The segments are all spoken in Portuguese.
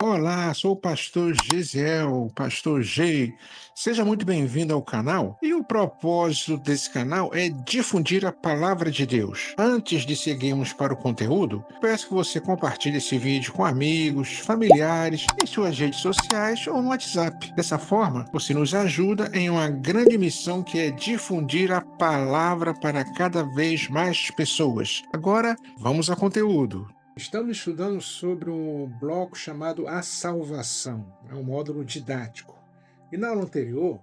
Olá, sou o pastor Gesiel, pastor G. Seja muito bem-vindo ao canal. E o propósito desse canal é difundir a palavra de Deus. Antes de seguirmos para o conteúdo, peço que você compartilhe esse vídeo com amigos, familiares, em suas redes sociais ou no WhatsApp. Dessa forma, você nos ajuda em uma grande missão que é difundir a palavra para cada vez mais pessoas. Agora, vamos ao conteúdo. Estamos estudando sobre um bloco chamado A Salvação, é um módulo didático. E na aula anterior,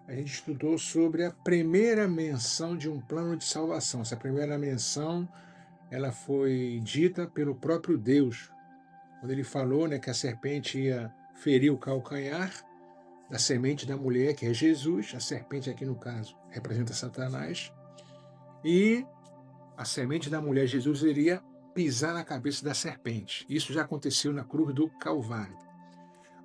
a gente estudou sobre a primeira menção de um plano de salvação. Essa primeira menção, ela foi dita pelo próprio Deus, quando ele falou, que a serpente ia ferir o calcanhar da semente da mulher, que é Jesus. A serpente aqui, no caso, representa Satanás. E a semente da mulher, Jesus, iria pisar na cabeça da serpente. Isso já aconteceu na cruz do Calvário.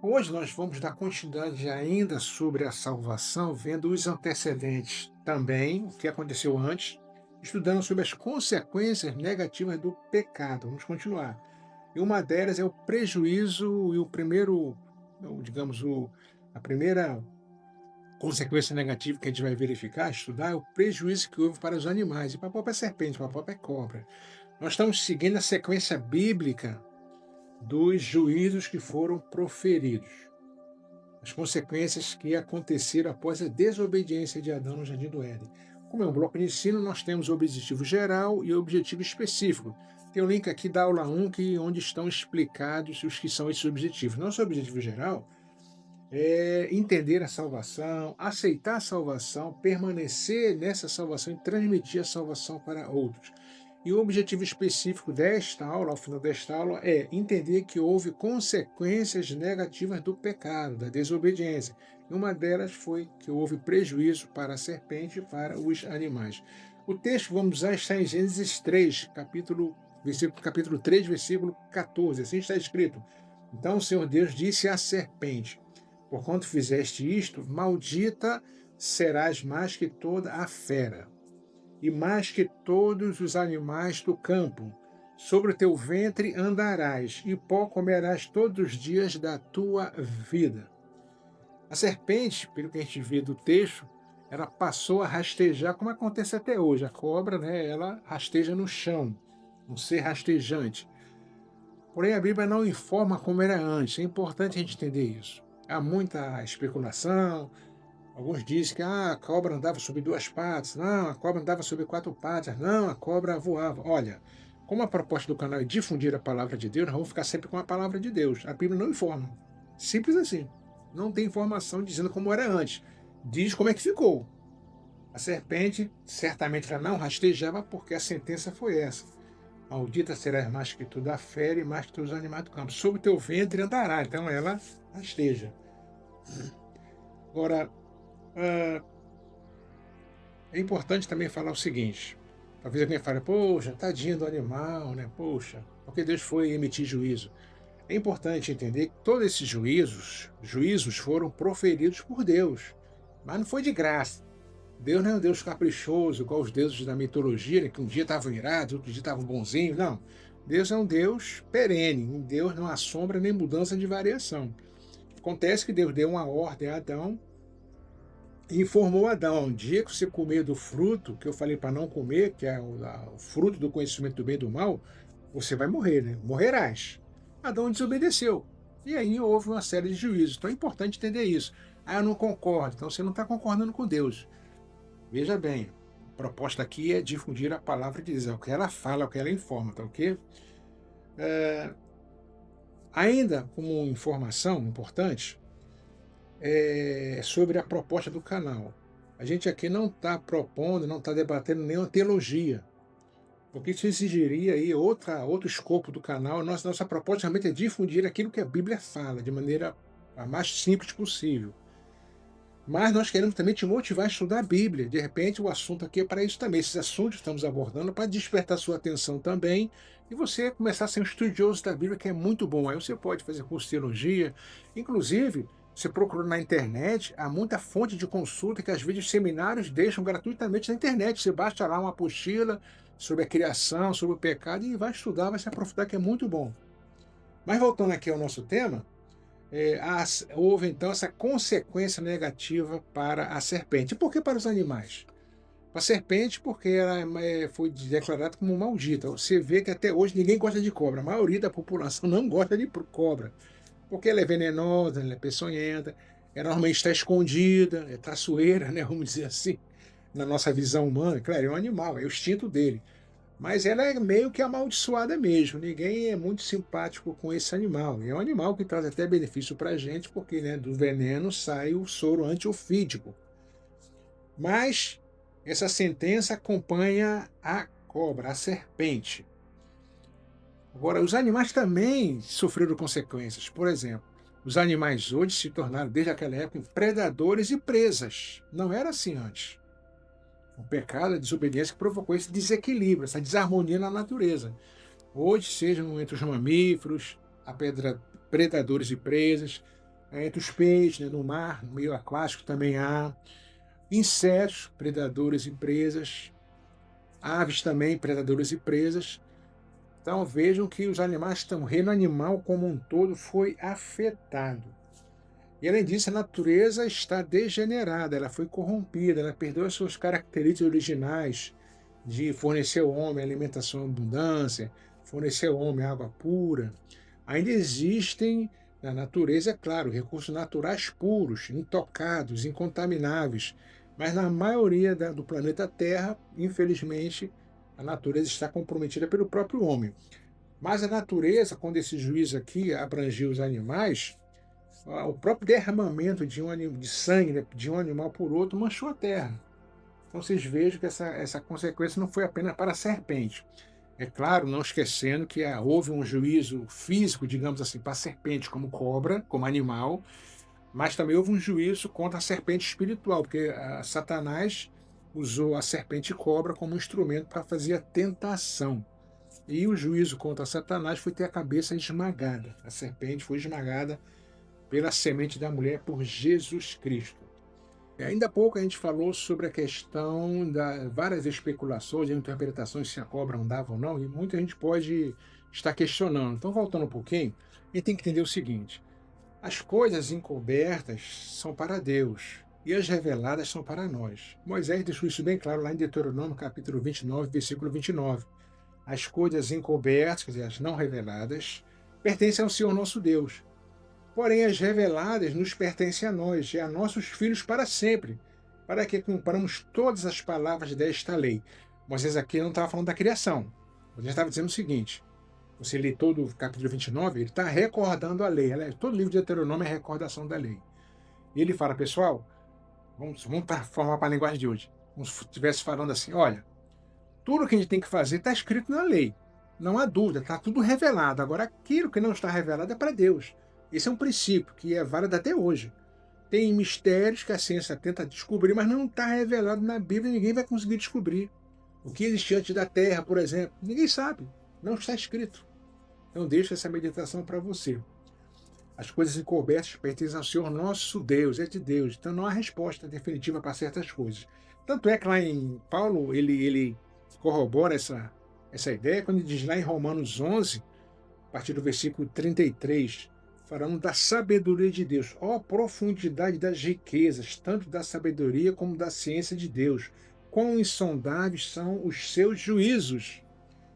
Hoje nós vamos dar continuidade ainda sobre a salvação, vendo os antecedentes também, o que aconteceu antes, estudando sobre as consequências negativas do pecado. Vamos continuar. E uma delas é o prejuízo e o primeiro, digamos, a primeira consequência negativa que a gente vai verificar, estudar, é o prejuízo que houve para os animais, e para a própria serpente, para a própria cobra. Nós estamos seguindo a sequência bíblica dos juízos que foram proferidos, as consequências que aconteceram após a desobediência de Adão no Jardim do Éden. Como é um bloco de ensino, nós temos o objetivo geral e o objetivo específico. Tem o link aqui da aula 1, onde estão explicados os que são esses objetivos. Nosso objetivo geral é entender a salvação, aceitar a salvação, permanecer nessa salvação e transmitir a salvação para outros. E o objetivo específico desta aula, ao final desta aula, é entender que houve consequências negativas do pecado, da desobediência. E uma delas foi que houve prejuízo para a serpente e para os animais. O texto que vamos usar está em Gênesis 3, capítulo 3, versículo 14. Assim está escrito: Então o Senhor Deus disse à serpente: Porquanto fizeste isto, maldita serás mais que toda a fera, e mais que todos os animais do campo. Sobre o teu ventre andarás, e pó comerás todos os dias da tua vida. A serpente, pelo que a gente vê do texto, ela passou a rastejar, como acontece até hoje. A cobra, ela rasteja no chão, um ser rastejante. Porém, a Bíblia não informa como era antes. É importante a gente entender isso. Há muita especulação. Alguns dizem que a cobra andava sobre duas patas. Não, a cobra andava sobre quatro patas. Não, a cobra voava. Olha, como a proposta do canal é difundir a palavra de Deus, nós vamos ficar sempre com a palavra de Deus. A Bíblia não informa. Simples assim. Não tem informação dizendo como era antes. Diz como é que ficou. A serpente, certamente, ela não rastejava porque a sentença foi essa: Maldita serás mais que toda a fera e mais que todos os animais do campo. Sobre o teu ventre andará. Então ela rasteja. Agora, é importante também falar o seguinte: talvez alguém fale, poxa, tadinho do animal, Poxa, porque Deus foi emitir juízo. É importante entender que todos esses juízos foram proferidos por Deus, mas não foi de graça. Deus não é um Deus caprichoso, igual os deuses da mitologia, que um dia estavam irados, outro dia estavam bonzinhos. Não. Deus é um Deus perene, um Deus não há sombra nem mudança de variação. Acontece que Deus deu uma ordem a Adão e informou Adão: um dia que você comer do fruto, que eu falei para não comer, que é o fruto do conhecimento do bem e do mal, você vai morrer, Morrerás. Adão desobedeceu. E aí houve uma série de juízos. Então é importante entender isso. Ah, eu não concordo. Então você não está concordando com Deus. Veja bem, a proposta aqui é difundir a palavra de Deus, é o que ela fala, é o que ela informa, tá ok? Ainda como informação importante, sobre a proposta do canal. A gente aqui não está propondo, não está debatendo nenhuma teologia, porque isso exigiria aí outro escopo do canal. Nossa proposta realmente é difundir aquilo que a Bíblia fala, de maneira a mais simples possível. Mas nós queremos também te motivar a estudar a Bíblia. De repente, o assunto aqui é para isso também. Esses assuntos que estamos abordando para despertar sua atenção também e você começar a ser um estudioso da Bíblia, que é muito bom. Aí você pode fazer curso de teologia. Inclusive, você procura na internet, há muita fonte de consulta que às vezes os seminários deixam gratuitamente na internet. Você baixa lá uma apostila sobre a criação, sobre o pecado e vai estudar, vai se aprofundar, que é muito bom. Mas voltando aqui ao nosso tema, houve então essa consequência negativa para a serpente. E por que para os animais? Para a serpente, porque ela foi declarada como maldita. Você vê que até hoje ninguém gosta de cobra. A maioria da população não gosta de cobra, porque ela é venenosa, ela é peçonhenta, ela normalmente está escondida, é traiçoeira, né, vamos dizer assim, na nossa visão humana. Claro, é um animal, é o instinto dele. Mas ela é meio que amaldiçoada mesmo. Ninguém é muito simpático com esse animal. E é um animal que traz até benefício para a gente, porque, né, do veneno sai o soro antiofídico. Mas essa sentença acompanha a cobra, a serpente. Agora, os animais também sofreram consequências. Por exemplo, os animais hoje se tornaram, desde aquela época, predadores e presas. Não era assim antes. O pecado, a desobediência que provocou esse desequilíbrio, essa desarmonia na natureza. Hoje, sejam entre os mamíferos, predadores e presas, entre os peixes, né, no mar, no meio aquático também há, insetos, predadores e presas, aves também, predadores e presas. Então vejam que os animais estão, o reino animal como um todo foi afetado. E além disso, a natureza está degenerada, ela foi corrompida, ela perdeu as suas características originais de fornecer ao homem alimentação em abundância, fornecer ao homem água pura. Ainda existem na natureza, é claro, recursos naturais puros, intocados, incontamináveis, mas na maioria do planeta Terra, infelizmente, a natureza está comprometida pelo próprio homem. Mas a natureza, quando esse juízo aqui abrangiu os animais, o próprio derramamento de sangue, né, de um animal por outro manchou a terra. Então vocês vejam que essa consequência não foi apenas para a serpente. É claro, não esquecendo que houve um juízo físico, digamos assim, para a serpente como cobra, como animal, mas também houve um juízo contra a serpente espiritual, porque Satanás usou a serpente cobra como instrumento para fazer a tentação. E o juízo contra Satanás foi ter a cabeça esmagada. A serpente foi esmagada pela semente da mulher, por Jesus Cristo. E ainda há pouco a gente falou sobre a questão das várias especulações e interpretações se a cobra andava ou não, e muita gente pode estar questionando. Então, voltando um pouquinho, a gente tem que entender o seguinte: as coisas encobertas são para Deus e as reveladas são para nós. Moisés deixou isso bem claro lá em Deuteronômio, capítulo 29, versículo 29. As coisas encobertas, quer dizer, as não reveladas, pertencem ao Senhor nosso Deus. Porém, as reveladas nos pertencem a nós e a nossos filhos para sempre, para que cumpramos todas as palavras desta lei. Moisés aqui não estava falando da criação. Moisés estava dizendo o seguinte: você lê todo o capítulo 29, ele está recordando a lei. Todo livro de Deuteronômio é recordação da lei. E ele fala, pessoal, vamos formar para a linguagem de hoje. Como se estivesse falando assim: olha, tudo que a gente tem que fazer está escrito na lei. Não há dúvida, está tudo revelado. Agora, aquilo que não está revelado é para Deus. Esse é um princípio que é válido até hoje. Tem mistérios que a ciência tenta descobrir, mas não está revelado na Bíblia e ninguém vai conseguir descobrir. O que existia antes da Terra, por exemplo, ninguém sabe. Não está escrito. Então deixa essa meditação para você. As coisas encobertas pertencem ao Senhor nosso Deus, é de Deus. Então não há resposta definitiva para certas coisas. Tanto é que lá em Paulo, ele corrobora essa ideia quando ele diz lá em Romanos 11, a partir do versículo 33, falando da sabedoria de Deus. Ó profundidade das riquezas, tanto da sabedoria como da ciência de Deus. Quão insondáveis são os seus juízos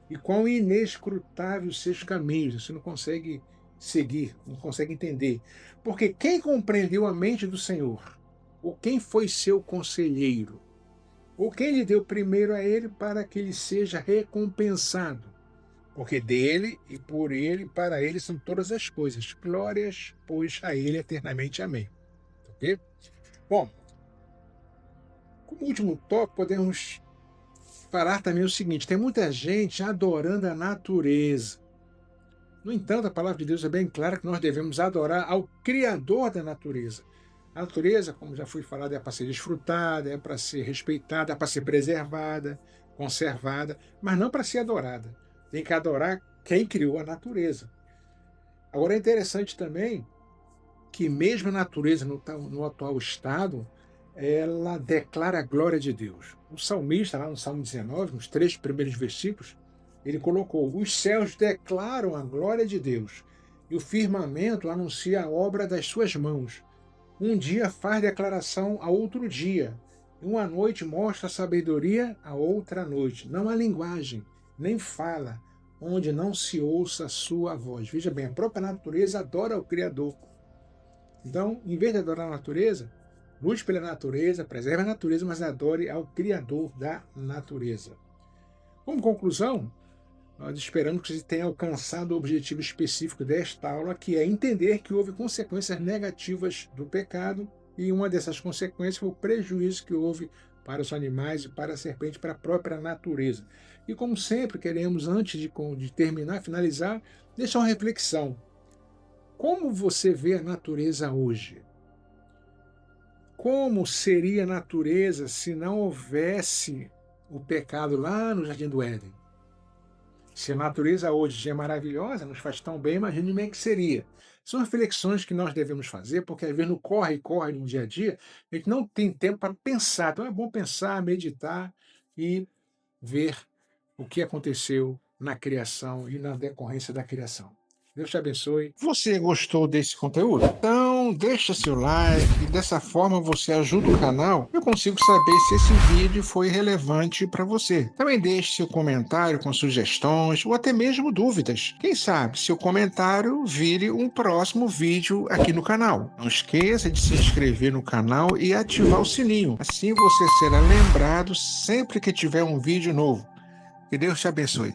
e quão inescrutáveis os seus caminhos. Você não consegue seguir, não consegue entender. Porque quem compreendeu a mente do Senhor? Ou quem foi seu conselheiro? Ou quem lhe deu primeiro a ele para que ele seja recompensado? Porque dele e por ele e para ele são todas as coisas. Glórias, pois, a ele eternamente. Amém. Ok? Bom, como último tópico, podemos falar também o seguinte: tem muita gente adorando a natureza. No entanto, a palavra de Deus é bem clara que nós devemos adorar ao Criador da natureza. A natureza, como já foi falado, é para ser desfrutada, é para ser respeitada, é para ser preservada, conservada, mas não para ser adorada. Tem que adorar quem criou a natureza. Agora é interessante também que mesmo a natureza no atual estado, ela declara a glória de Deus. O salmista, lá no Salmo 19, nos 3 primeiros versículos, ele colocou: os céus declaram a glória de Deus e o firmamento anuncia a obra das suas mãos. Um dia faz declaração a outro dia, e uma noite mostra sabedoria a outra noite. Não há linguagem, nem fala, onde não se ouça a sua voz. Veja bem, a própria natureza adora o Criador. Então, em vez de adorar a natureza, lute pela natureza, preserve a natureza, mas adore ao Criador da natureza. Como conclusão, nós esperamos que você tenha alcançado o objetivo específico desta aula, que é entender que houve consequências negativas do pecado, e uma dessas consequências foi o prejuízo que houve para os animais e para a serpente, para a própria natureza. E como sempre, queremos, antes de terminar, finalizar, deixar uma reflexão. Como você vê a natureza hoje? Como seria a natureza se não houvesse o pecado lá no Jardim do Éden? Se a natureza hoje já é maravilhosa, nos faz tão bem, imagine como é que seria. São reflexões que nós devemos fazer, porque às vezes no corre-corre, no dia a dia, a gente não tem tempo para pensar. Então é bom pensar, meditar e ver o que aconteceu na criação e na decorrência da criação. Deus te abençoe. Você gostou desse conteúdo? Então deixa seu like e dessa forma você ajuda o canal. Eu consigo saber se esse vídeo foi relevante para você. Também deixe seu comentário com sugestões ou até mesmo dúvidas. Quem sabe seu comentário vire um próximo vídeo aqui no canal. Não esqueça de se inscrever no canal e ativar o sininho. Assim você será lembrado sempre que tiver um vídeo novo. Que Deus te abençoe.